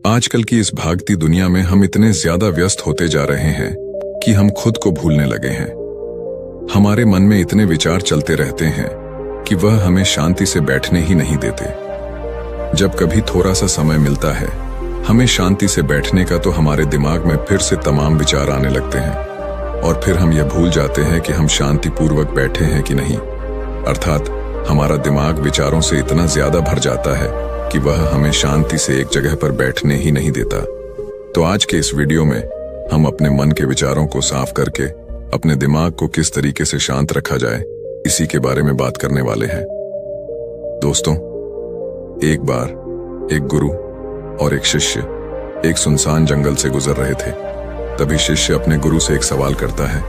आजकल की इस भागती दुनिया में हम इतने ज्यादा व्यस्त होते जा रहे हैं कि हम खुद को भूलने लगे हैं। हमारे मन में इतने विचार चलते रहते हैं कि वह हमें शांति से बैठने ही नहीं देते। जब कभी थोड़ा सा समय मिलता है हमें शांति से बैठने का, तो हमारे दिमाग में फिर से तमाम विचार आने लगते हैं और फिर हम यह भूल जाते हैं कि हम शांतिपूर्वक बैठे हैं कि नहीं। अर्थात हमारा दिमाग विचारों से इतना ज्यादा भर जाता है कि वह हमें शांति से एक जगह पर बैठने ही नहीं देता। तो आज के इस वीडियो में हम अपने मन के विचारों को साफ करके अपने दिमाग को किस तरीके से शांत रखा जाए, इसी के बारे में बात करने वाले हैं। दोस्तों, एक बार एक गुरु और एक शिष्य एक सुनसान जंगल से गुजर रहे थे। तभी शिष्य अपने गुरु से एक सवाल करता है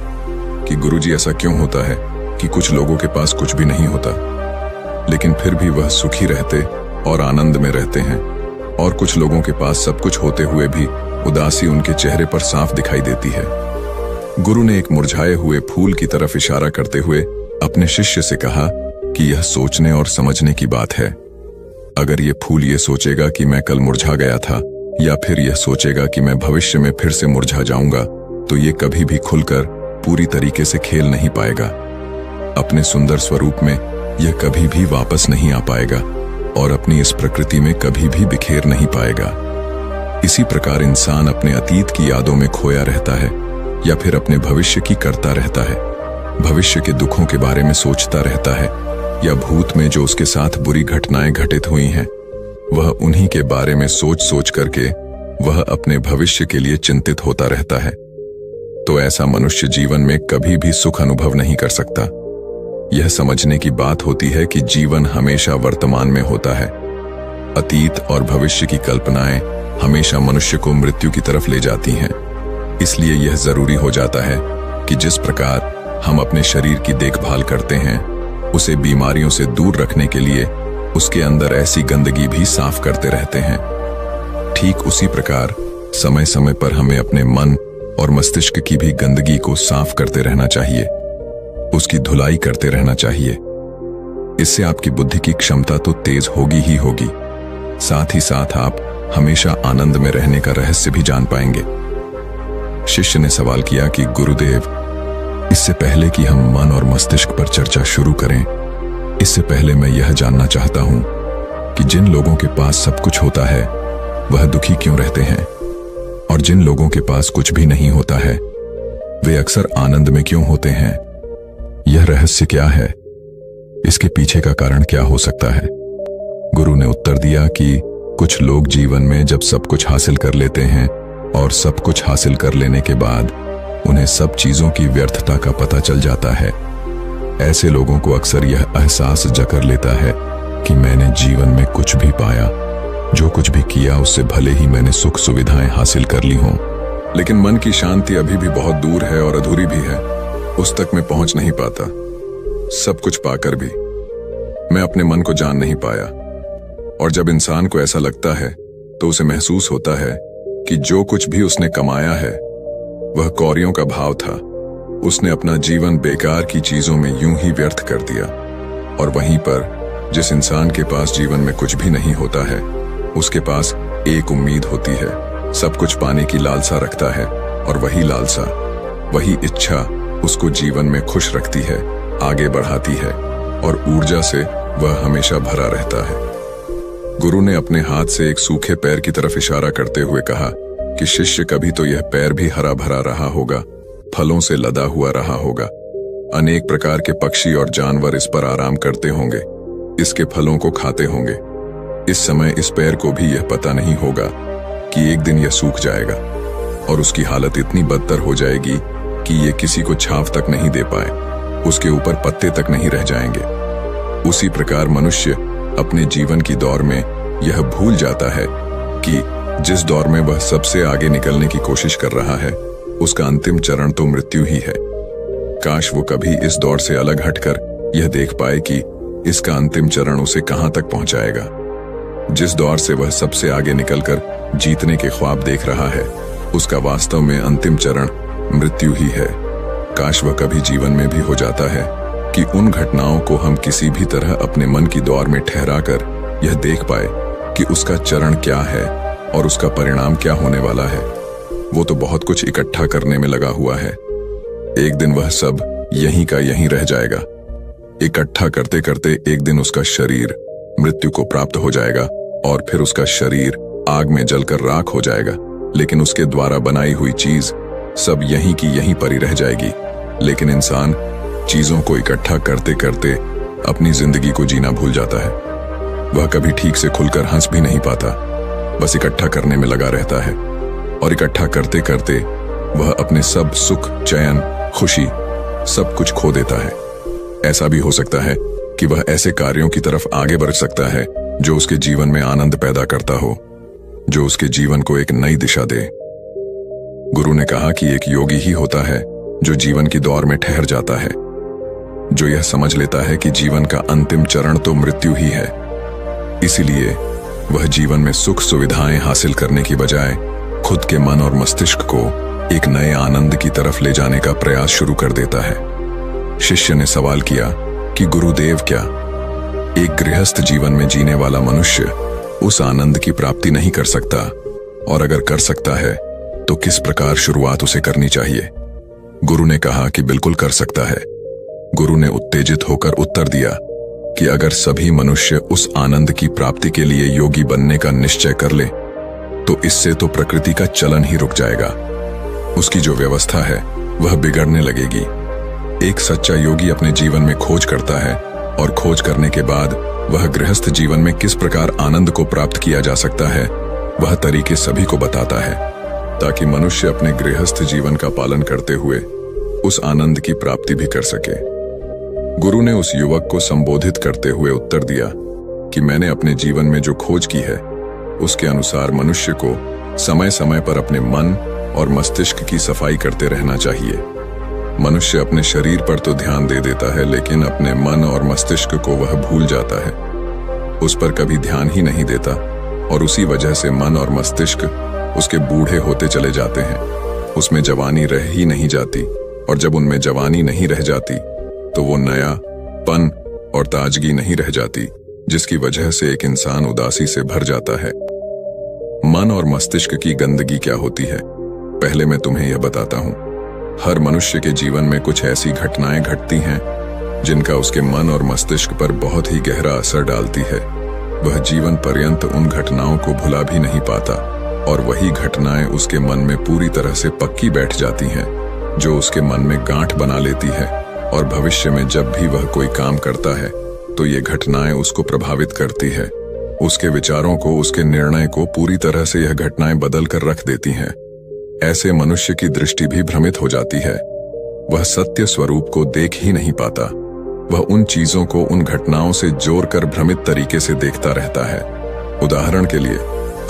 कि गुरुजी, ऐसा क्यों होता है कि कुछ लोगों के पास कुछ भी नहीं होता लेकिन फिर भी वह सुखी रहते और आनंद में रहते हैं, और कुछ लोगों के पास सब कुछ होते हुए भी उदासी उनके चेहरे पर साफ दिखाई देती है। गुरु ने एक मुरझाए हुए फूल की तरफ इशारा करते हुए अपने शिष्य से कहा कि यह सोचने और समझने की बात है। अगर ये फूल ये सोचेगा कि मैं कल मुरझा गया था, या फिर यह सोचेगा कि मैं भविष्य में फिर से मुरझा जाऊंगा, तो ये कभी भी खुलकर पूरी तरीके से खेल नहीं पाएगा। अपने सुंदर स्वरूप में यह कभी भी वापस नहीं आ पाएगा और अपनी इस प्रकृति में कभी भी बिखेर नहीं पाएगा। इसी प्रकार इंसान अपने अतीत की यादों में खोया रहता है या फिर अपने भविष्य की करता रहता है। भविष्य के दुखों के बारे में सोचता रहता है, या भूत में जो उसके साथ बुरी घटनाएं घटित हुई हैं, वह उन्हीं के बारे में सोच सोच करके वह अपने भविष्य के लिए चिंतित होता रहता है। तो ऐसा मनुष्य जीवन में कभी भी सुख अनुभव नहीं कर सकता। यह समझने की बात होती है कि जीवन हमेशा वर्तमान में होता है। अतीत और भविष्य की कल्पनाएं हमेशा मनुष्य को मृत्यु की तरफ ले जाती हैं। इसलिए यह जरूरी हो जाता है कि जिस प्रकार हम अपने शरीर की देखभाल करते हैं, उसे बीमारियों से दूर रखने के लिए उसके अंदर ऐसी गंदगी भी साफ करते रहते हैं। ठीक उसी प्रकार समय समय पर हमें अपने मन और मस्तिष्क की भी गंदगी को साफ करते रहना चाहिए, उसकी धुलाई करते रहना चाहिए। इससे आपकी बुद्धि की क्षमता तो तेज होगी ही होगी, साथ ही साथ आप हमेशा आनंद में रहने का रहस्य भी जान पाएंगे। शिष्य ने सवाल किया कि गुरुदेव, इससे पहले कि हम मन और मस्तिष्क पर चर्चा शुरू करें, इससे पहले मैं यह जानना चाहता हूं कि जिन लोगों के पास सब कुछ होता है वह दुखी क्यों रहते हैं, और जिन लोगों के पास कुछ भी नहीं होता है वे अक्सर आनंद में क्यों होते हैं? यह रहस्य क्या है? इसके पीछे का कारण क्या हो सकता है? गुरु ने उत्तर दिया कि कुछ लोग जीवन में जब सब कुछ हासिल कर लेते हैं और सब कुछ हासिल कर लेने के बाद उन्हें सब चीजों की व्यर्थता का पता चल जाता है। ऐसे लोगों को अक्सर यह एहसास जकर लेता है कि मैंने जीवन में कुछ भी पाया, जो कुछ भी किया उससे भले ही मैंने सुख सुविधाएं हासिल कर ली हों, लेकिन मन की शांति अभी भी बहुत दूर है और अधूरी भी है। उस तक मैं पहुंच नहीं पाता। सब कुछ पाकर भी मैं अपने मन को जान नहीं पाया। और जब इंसान को ऐसा लगता है तो उसे महसूस होता है कि जो कुछ भी उसने कमाया है वह कौड़ियों का भाव था। उसने अपना जीवन बेकार की चीजों में यूं ही व्यर्थ कर दिया। और वहीं पर जिस इंसान के पास जीवन में कुछ भी नहीं होता है, उसके पास एक उम्मीद होती है, सब कुछ पाने की लालसा रखता है, और वही लालसा, वही इच्छा उसको जीवन में खुश रखती है, आगे बढ़ाती है, और ऊर्जा से वह हमेशा भरा रहता है। गुरु ने अपने हाथ से एक सूखे पैर की तरफ इशारा करते हुए कहा कि शिष्य, कभी तो यह पैर भी हरा भरा रहा होगा, फलों से लदा हुआ रहा होगा। अनेक प्रकार के पक्षी और जानवर इस पर आराम करते होंगे, इसके फलों को खाते होंगे। इस समय इस पैर को भी यह पता नहीं होगा कि एक दिन यह सूख जाएगा और उसकी हालत इतनी बदतर हो जाएगी कि ये किसी को छांव तक नहीं दे पाए, उसके ऊपर पत्ते तक नहीं रह जाएंगे। उसी प्रकार मनुष्य अपने जीवन की दौड़ में यह भूल जाता है कि जिस दौर में वह सबसे आगे निकलने की कोशिश कर रहा है, उसका अंतिम चरण तो मृत्यु ही है। काश वो कभी इस दौर से अलग हटकर यह देख पाए कि इसका अंतिम चरण उसे कहां तक पहुंचाएगा। जिस दौर से वह सबसे आगे निकलकर जीतने के ख्वाब देख रहा है, उसका वास्तव में अंतिम चरण मृत्यु ही है। काश वह कभी जीवन में भी हो जाता है कि उन घटनाओं को हम किसी भी तरह अपने मन की दौर में ठहरा कर यह देख पाए कि उसका चरण क्या है और उसका परिणाम क्या होने वाला है। वो तो बहुत कुछ इकट्ठा करने में लगा हुआ है। एक दिन वह सब यहीं का यहीं रह जाएगा। इकट्ठा करते करते एक दिन उसका शरीर मृत्यु को प्राप्त हो जाएगा और फिर उसका शरीर आग में जलकर राख हो जाएगा। लेकिन उसके द्वारा बनाई हुई चीज सब यहीं की यहीं पड़ी रह जाएगी। लेकिन इंसान चीजों को इकट्ठा करते करते अपनी जिंदगी को जीना भूल जाता है। वह कभी ठीक से खुलकर हंस भी नहीं पाता, बस इकट्ठा करने में लगा रहता है। और इकट्ठा करते करते वह अपने सब सुख, चैन, खुशी सब कुछ खो देता है। ऐसा भी हो सकता है कि वह ऐसे कार्यों की तरफ आगे बढ़ सकता है जो उसके जीवन में आनंद पैदा करता हो, जो उसके जीवन को एक नई दिशा दे। गुरु ने कहा कि एक योगी ही होता है जो जीवन की दौड़ में ठहर जाता है, जो यह समझ लेता है कि जीवन का अंतिम चरण तो मृत्यु ही है। इसीलिए वह जीवन में सुख सुविधाएं हासिल करने की बजाय खुद के मन और मस्तिष्क को एक नए आनंद की तरफ ले जाने का प्रयास शुरू कर देता है। शिष्य ने सवाल किया कि गुरुदेव, क्या एक गृहस्थ जीवन में जीने वाला मनुष्य उस आनंद की प्राप्ति नहीं कर सकता? और अगर कर सकता है तो किस प्रकार शुरुआत उसे करनी चाहिए? गुरु ने कहा कि बिल्कुल कर सकता है। गुरु ने उत्तेजित होकर उत्तर दिया कि अगर सभी मनुष्य उस आनंद की प्राप्ति के लिए योगी बनने का निश्चय कर ले तो इससे तो प्रकृति का चलन ही रुक जाएगा। उसकी जो व्यवस्था है वह बिगड़ने लगेगी। एक सच्चा योगी अपने जीवन में खोज करता है और खोज करने के बाद वह गृहस्थ जीवन में किस प्रकार आनंद को प्राप्त किया जा सकता है वह तरीके सभी को बताता है, ताकि मनुष्य अपने गृहस्थ जीवन का पालन करते हुए उस आनंद की प्राप्ति भी कर सके। गुरु ने उस युवक को संबोधित करते हुए उत्तर दिया कि मैंने अपने जीवन में जो खोज की है उसके अनुसार मनुष्य को समय समय पर अपने मन और मस्तिष्क की सफाई करते रहना चाहिए। मनुष्य अपने शरीर पर तो ध्यान दे देता है, लेकिन अपने मन और मस्तिष्क को वह भूल जाता है, उस पर कभी ध्यान ही नहीं देता और उसी वजह से मन और मस्तिष्क उसके बूढ़े होते चले जाते हैं। उसमें जवानी रह ही नहीं जाती और जब उनमें जवानी नहीं रह जाती तो वो नयापन और ताजगी नहीं रह जाती, जिसकी वजह से एक इंसान उदासी से भर जाता है। मन और मस्तिष्क की गंदगी क्या होती है, पहले मैं तुम्हें यह बताता हूं। हर मनुष्य के जीवन में कुछ ऐसी घटनाएं घटती हैं जिनका उसके मन और मस्तिष्क पर बहुत ही गहरा असर डालती है। वह जीवन पर्यंत उन घटनाओं को भुला भी नहीं पाता और वही घटनाएं उसके मन में पूरी तरह से पक्की बैठ जाती हैं, जो उसके मन में गांठ बना लेती है और भविष्य में जब भी वह कोई काम करता है तो ये घटनाएं उसको प्रभावित करती है। उसके विचारों को, उसके निर्णय को पूरी तरह से यह घटनाएं बदल कर रख देती हैं। ऐसे मनुष्य की दृष्टि भी भ्रमित हो जाती है। वह सत्य स्वरूप को देख ही नहीं पाता। वह उन चीजों को, उन घटनाओं से जोड़कर भ्रमित तरीके से देखता रहता है। उदाहरण के लिए,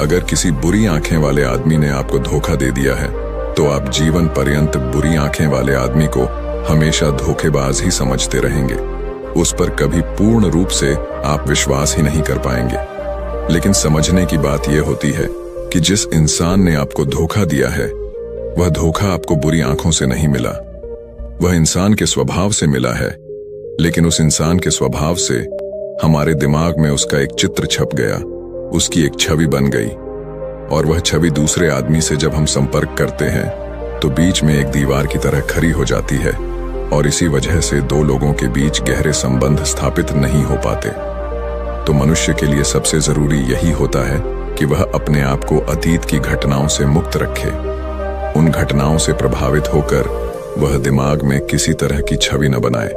अगर किसी बुरी आंखें वाले आदमी ने आपको धोखा दे दिया है तो आप जीवन पर्यंत बुरी आंखें वाले आदमी को हमेशा धोखेबाज ही समझते रहेंगे। उस पर कभी पूर्ण रूप से आप विश्वास ही नहीं कर पाएंगे। लेकिन समझने की बात यह होती है कि जिस इंसान ने आपको धोखा दिया है वह धोखा आपको बुरी आंखों से नहीं मिला, वह इंसान के स्वभाव से मिला है। लेकिन उस इंसान के स्वभाव से हमारे दिमाग में उसका एक चित्र छप गया, उसकी एक छवि बन गई और वह छवि दूसरे आदमी से जब हम संपर्क करते हैं तो बीच में एक दीवार की तरह खड़ी हो जाती है और इसी वजह से दो लोगों के बीच गहरे संबंध स्थापित नहीं हो पाते। तो मनुष्य के लिए सबसे जरूरी यही होता है कि वह अपने आप को अतीत की घटनाओं से मुक्त रखे। उन घटनाओं से प्रभावित होकर वह दिमाग में किसी तरह की छवि न बनाए।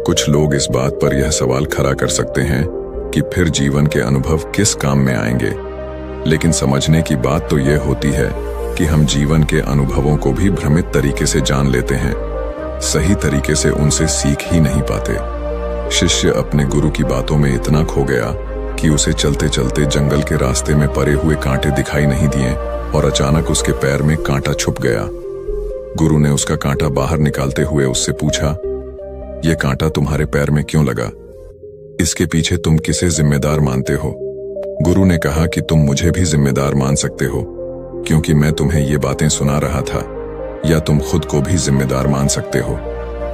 कुछ लोग इस बात पर यह सवाल खड़ा कर सकते हैं कि फिर जीवन के अनुभव किस काम में आएंगे, लेकिन समझने की बात तो यह होती है कि हम जीवन के अनुभवों को भी भ्रमित तरीके से जान लेते हैं, सही तरीके से उनसे सीख ही नहीं पाते। शिष्य अपने गुरु की बातों में इतना खो गया कि उसे चलते चलते जंगल के रास्ते में पड़े हुए कांटे दिखाई नहीं दिए और अचानक उसके पैर में कांटा छुप गया। गुरु ने उसका कांटा बाहर निकालते हुए उससे पूछा, यह कांटा तुम्हारे पैर में क्यों लगा? इसके पीछे तुम किसे जिम्मेदार मानते हो? गुरु ने कहा कि तुम मुझे भी जिम्मेदार मान सकते हो, क्योंकि मैं तुम्हें ये बातें सुना रहा था। या तुम खुद को भी जिम्मेदार मान सकते हो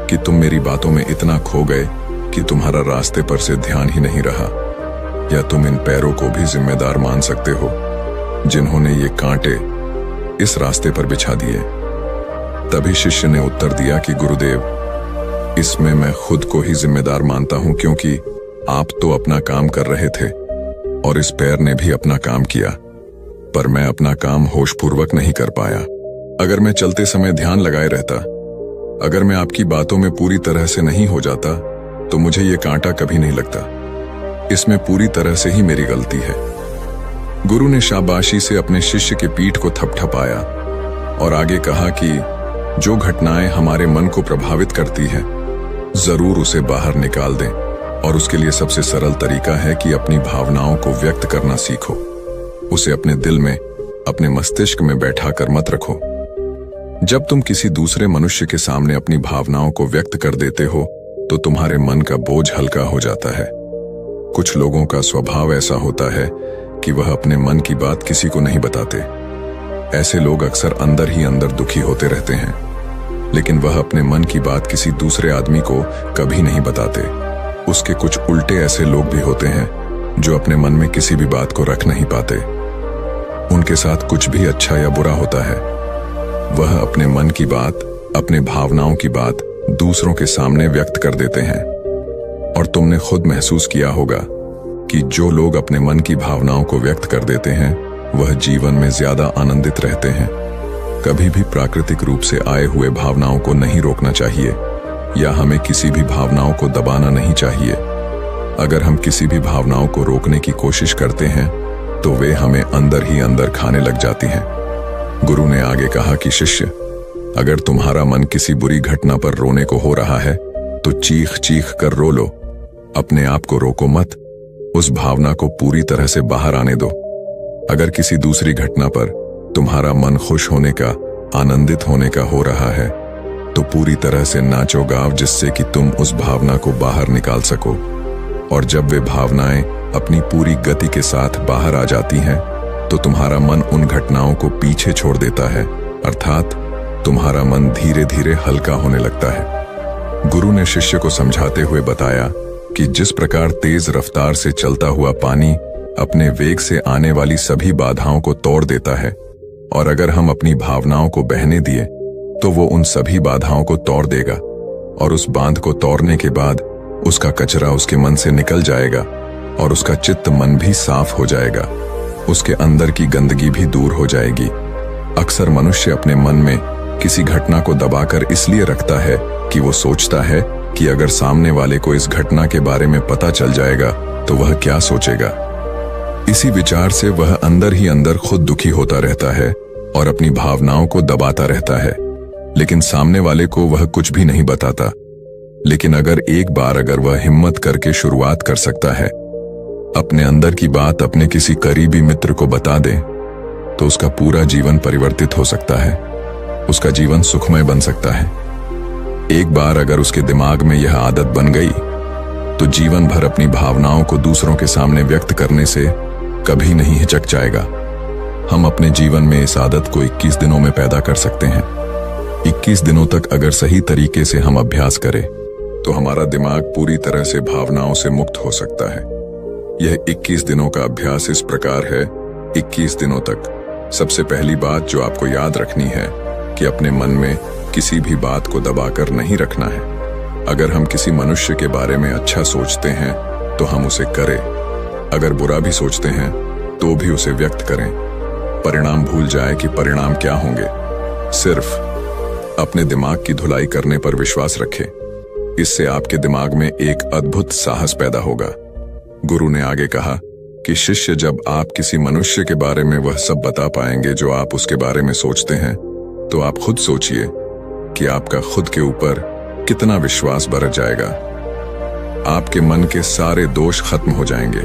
कि तुम मेरी बातों में इतना खो गए कि तुम्हारा रास्ते पर से ध्यान ही नहीं रहा। या तुम इन पैरों को भी जिम्मेदार मान सकते हो जिन्होंने ये कांटे इस रास्ते पर बिछा दिए। तभी शिष्य ने उत्तर दिया कि गुरुदेव, इसमें मैं खुद को ही जिम्मेदार मानता हूं, क्योंकि आप तो अपना काम कर रहे थे और इस पैर ने भी अपना काम किया, पर मैं अपना काम होशपूर्वक नहीं कर पाया। अगर मैं चलते समय ध्यान लगाए रहता, अगर मैं आपकी बातों में पूरी तरह से नहीं हो जाता, तो मुझे ये कांटा कभी नहीं लगता। इसमें पूरी तरह से ही मेरी गलती है। गुरु ने शाबाशी से अपने शिष्य के पीठ को थपथपाया और आगे कहा कि जो घटनाएं हमारे मन को प्रभावित करती हैं, जरूर उसे बाहर निकाल दें, और उसके लिए सबसे सरल तरीका है कि अपनी भावनाओं को व्यक्त करना सीखो। उसे अपने दिल में, अपने मस्तिष्क में बैठाकर मत रखो। जब तुम किसी दूसरे मनुष्य के सामने अपनी भावनाओं को व्यक्त कर देते हो, तो तुम्हारे मन का बोझ हल्का हो जाता है। कुछ लोगों का स्वभाव ऐसा होता है कि वह अपने मन की बात किसी को नहीं बताते। ऐसे लोग अक्सर अंदर ही अंदर दुखी होते रहते हैं, लेकिन वह अपने मन की बात किसी दूसरे आदमी को कभी नहीं बताते। उसके कुछ उल्टे ऐसे लोग भी होते हैं जो अपने मन में किसी भी बात को रख नहीं पाते। उनके साथ कुछ भी अच्छा या बुरा होता है, वह अपने मन की बात, अपने भावनाओं की बात दूसरों के सामने व्यक्त कर देते हैं। और तुमने खुद महसूस किया होगा कि जो लोग अपने मन की भावनाओं को व्यक्त कर देते हैं, वह जीवन में ज्यादा आनंदित रहते हैं। कभी भी प्राकृतिक रूप से आए हुए भावनाओं को नहीं रोकना चाहिए, या हमें किसी भी भावनाओं को दबाना नहीं चाहिए। अगर हम किसी भी भावनाओं को रोकने की कोशिश करते हैं, तो वे हमें अंदर ही अंदर खाने लग जाती हैं। गुरु ने आगे कहा कि शिष्य, अगर तुम्हारा मन किसी बुरी घटना पर रोने को हो रहा है, तो चीख चीख कर रो लो। अपने आप को रोको मत, उस भावना को पूरी तरह से बाहर आने दो। अगर किसी दूसरी घटना पर तुम्हारा मन खुश होने का, आनंदित होने का हो रहा है, तो पूरी तरह से नाचो गाओ, जिससे कि तुम उस भावना को बाहर निकाल सको। और जब वे भावनाएं अपनी पूरी गति के साथ बाहर आ जाती हैं, तो तुम्हारा मन उन घटनाओं को पीछे छोड़ देता है, अर्थात तुम्हारा मन धीरे धीरे हल्का होने लगता है। गुरु ने शिष्य को समझाते हुए बताया कि जिस प्रकार तेज रफ्तार से चलता हुआ पानी अपने वेग से आने वाली सभी बाधाओं को तोड़ देता है, और अगर हम अपनी भावनाओं को बहने दिए, तो वो उन सभी बाधाओं को तोड़ देगा, और उस बांध को तोड़ने के बाद उसका कचरा उसके मन से निकल जाएगा, और उसका चित्त मन भी साफ हो जाएगा। उसके अंदर की गंदगी भी दूर हो जाएगी। अक्सर मनुष्य अपने मन में किसी घटना को दबाकर इसलिए रखता है कि वो सोचता है कि अगर सामने वाले को इस घटना के बारे में पता चल जाएगा, तो वह क्या सोचेगा। इसी विचार से वह अंदर ही अंदर खुद दुखी होता रहता है और अपनी भावनाओं को दबाता रहता है, लेकिन सामने वाले को वह कुछ भी नहीं बताता। लेकिन अगर एक बार वह हिम्मत करके शुरुआत कर सकता है, अपने अंदर की बात अपने किसी करीबी मित्र को बता दे, तो उसका पूरा जीवन परिवर्तित हो सकता है। उसका जीवन सुखमय बन सकता है। एक बार अगर उसके दिमाग में यह आदत बन गई, तो जीवन भर अपनी भावनाओं को दूसरों के सामने व्यक्त करने से कभी नहीं हिचक जाएगा। हम अपने जीवन में इस आदत को 21 दिनों में पैदा कर सकते हैं। 21 दिनों तक अगर सही तरीके से हम अभ्यास करें, तो हमारा दिमाग पूरी तरह से भावनाओं से मुक्त हो सकता है। यह 21 दिनों का अभ्यास इस प्रकार है। 21 दिनों तक सबसे पहली बात जो आपको याद रखनी है कि अपने मन में किसी भी बात को दबाकर नहीं रखना है। अगर हम किसी मनुष्य के बारे में अच्छा सोचते हैं, तो हम उसे करें। अगर बुरा भी सोचते हैं, तो भी उसे व्यक्त करें। परिणाम भूल जाए कि परिणाम क्या होंगे। सिर्फ अपने दिमाग की धुलाई करने पर विश्वास रखें। इससे आपके दिमाग में एक अद्भुत साहस पैदा होगा। गुरु ने आगे कहा कि शिष्य, जब आप किसी मनुष्य के बारे में वह सब बता पाएंगे जो आप उसके बारे में सोचते हैं, तो आप खुद सोचिए कि आपका खुद के ऊपर कितना विश्वास बरत जाएगा। आपके मन के सारे दोष खत्म हो जाएंगे।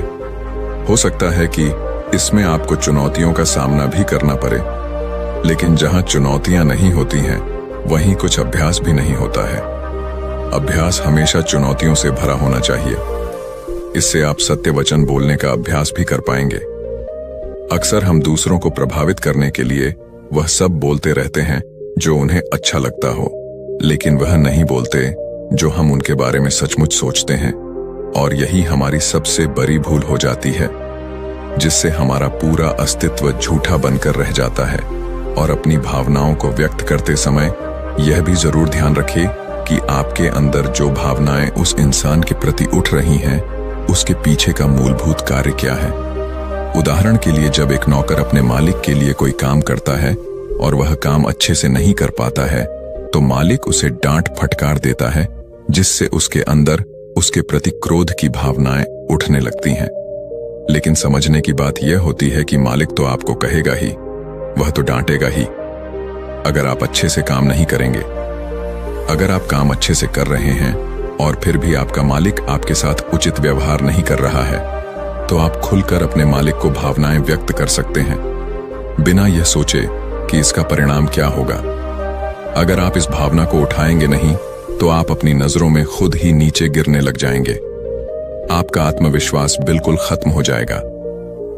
हो सकता है कि इसमें आपको चुनौतियों का सामना भी करना पड़े, लेकिन जहां चुनौतियां नहीं होती हैं, वहीं कुछ अभ्यास भी नहीं होता है। अभ्यास हमेशा चुनौतियों से भरा होना चाहिए। इससे आप सत्य वचन बोलने का अभ्यास भी कर पाएंगे। अक्सर हम दूसरों को प्रभावित करने के लिए वह सब बोलते रहते हैं जो उन्हें अच्छा लगता हो, लेकिन वह नहीं बोलते जो हम उनके बारे में सचमुच सोचते हैं, और यही हमारी सबसे बड़ी भूल हो जाती है। जिससे हमारा पूरा अस्तित्व झूठा बनकर रह जाता है। और अपनी भावनाओं को व्यक्त करते समय यह भी जरूर ध्यान रखें कि आपके अंदर जो भावनाएं उस इंसान के प्रति उठ रही हैं, उसके पीछे का मूलभूत कार्य क्या है। उदाहरण के लिए, जब एक नौकर अपने मालिक के लिए कोई काम करता है और वह काम अच्छे से नहीं कर पाता है, तो मालिक उसे डांट फटकार देता है, जिससे उसके अंदर उसके प्रति क्रोध की भावनाएं उठने लगती हैं। लेकिन समझने की बात यह होती है कि मालिक तो आपको कहेगा ही, वह तो डांटेगा ही अगर आप अच्छे से काम नहीं करेंगे। अगर आप काम अच्छे से कर रहे हैं और फिर भी आपका मालिक आपके साथ उचित व्यवहार नहीं कर रहा है, तो आप खुलकर अपने मालिक को भावनाएं व्यक्त कर सकते हैं, बिना यह सोचे कि इसका परिणाम क्या होगा। अगर आप इस भावना को उठाएंगे नहीं, तो आप अपनी नजरों में खुद ही नीचे गिरने लग जाएंगे। आपका आत्मविश्वास बिल्कुल खत्म हो जाएगा।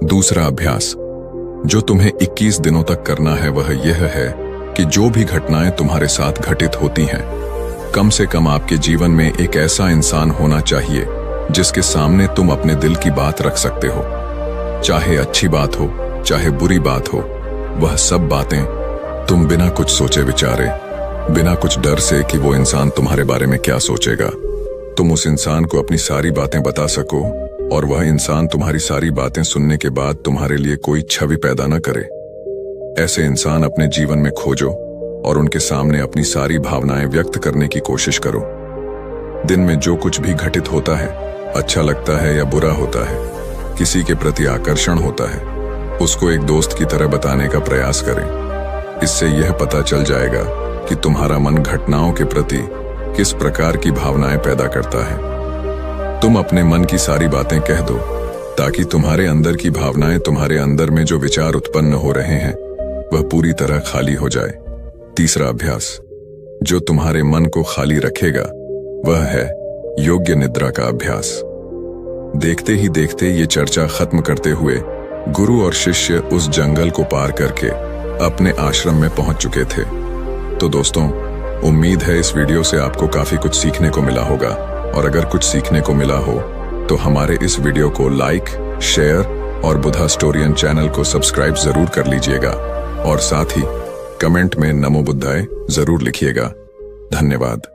दूसरा अभ्यास जो तुम्हें 21 दिनों तक करना है, वह यह है कि जो भी घटनाएं तुम्हारे साथ घटित होती हैं, कम से कम आपके जीवन में एक ऐसा इंसान होना चाहिए जिसके सामने तुम अपने दिल की बात रख सकते हो। चाहे अच्छी बात हो, चाहे बुरी बात हो, वह सब बातें तुम बिना कुछ सोचे विचारे, बिना कुछ डर से कि वो इंसान तुम्हारे बारे में क्या सोचेगा, तुम उस इंसान को अपनी सारी बातें बता सको और वह इंसान तुम्हारी सारी बातें सुनने के बाद तुम्हारे लिए कोई छवि पैदा न करे। ऐसे इंसान अपने जीवन में खोजो और उनके सामने अपनी सारी भावनाएं व्यक्त करने की कोशिश करो। दिन में जो कुछ भी घटित होता है, अच्छा लगता है या बुरा होता है, किसी के प्रति आकर्षण होता है, उसको एक दोस्त की तरह बताने का प्रयास करें। इससे यह पता चल जाएगा कि तुम्हारा मन घटनाओं के प्रति किस प्रकार की भावनाएं पैदा करता है। तुम अपने मन की सारी बातें कह दो, ताकि तुम्हारे अंदर की भावनाएं, तुम्हारे अंदर में जो विचार उत्पन्न हो रहे हैं, वह पूरी तरह खाली हो जाए। तीसरा अभ्यास जो तुम्हारे मन को खाली रखेगा, वह है योग्य निद्रा का अभ्यास। देखते ही देखते ये चर्चा खत्म करते हुए गुरु और शिष्य उस जंगल को पार करके अपने आश्रम में पहुंच चुके थे। तो दोस्तों, उम्मीद है इस वीडियो से आपको काफी कुछ सीखने को मिला होगा, और अगर कुछ सीखने को मिला हो तो हमारे इस वीडियो को लाइक, शेयर और बुधा स्टोरियन चैनल को सब्सक्राइब जरूर कर लीजिएगा, और साथ ही कमेंट में नमो बुद्धाय जरूर लिखिएगा। धन्यवाद।